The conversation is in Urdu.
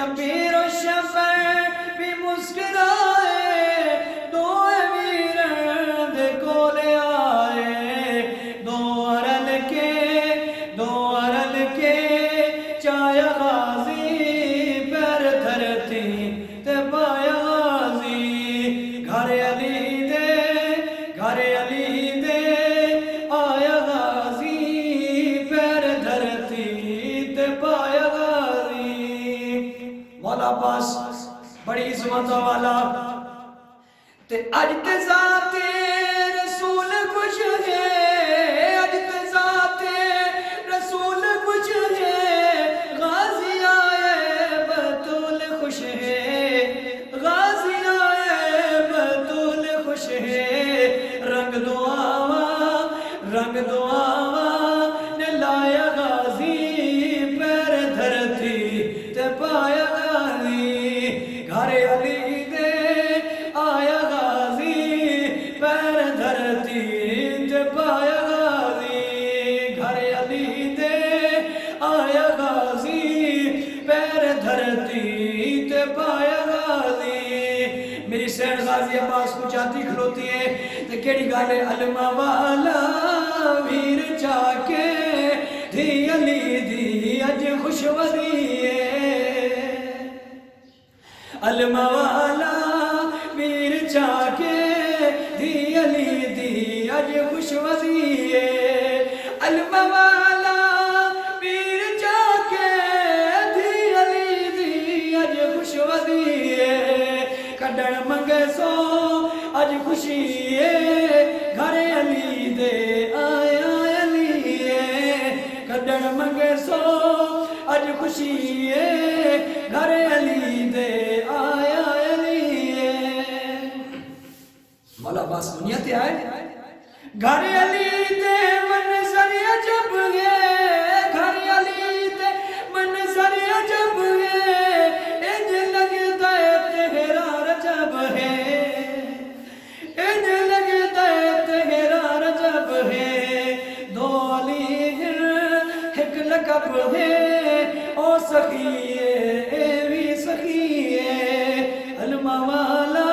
شبیر و شفیع بھی مسکرائے دو امیران دے کولے آئے دو ارل کے چایا غازی پیر دھرتی تے پایا غازی گھر علی دے آیا غازی پیر دھرتی تے پایا غازی مولا عباس بڑی عظمت والا تے اج تے ذات رسول خوش ہے اج تے ذات رسول خوش ہے غازی آئے بطول خوش ہے غازی آئے بطول خوش ہے رنگ دعاواں نے لایا غازی پیر دھرتی تے پایا غازی گھر علی دے آیا غازی پیر دھرتی تے پایا غازی گھر علی دے آیا غازی پیر دھرتی تے پایا غازی میری سین غازی عباس کو چاہتی کھلوتی ہے تے کیڑی گالے علمہ والا ویر چاکے دھی علی دی اج خوشوری ہے علمہ والا ویر چاکے دھی علی دی اج خوشوری ہے علمہ والا ویر چاکے دھی علی دی اج خوشوری ہے کڈن منگے سو اج خوشی ہے گھر علی دے آیا علی ہے کڈن منگے سو اج خوشی ہے گھر علی دے آیا علی ہے مولا عباس دنیا تے آئے گھر علی دے منظر عجب ہے گھر علی دے منظر عجب ہے انج لگتا ہے تیرا رجب ہے انج لگتا ہے تیرا رجب ہے دو علی ایک لقب ہے او سخی ہے اے بھی سخی ہے علمہ والا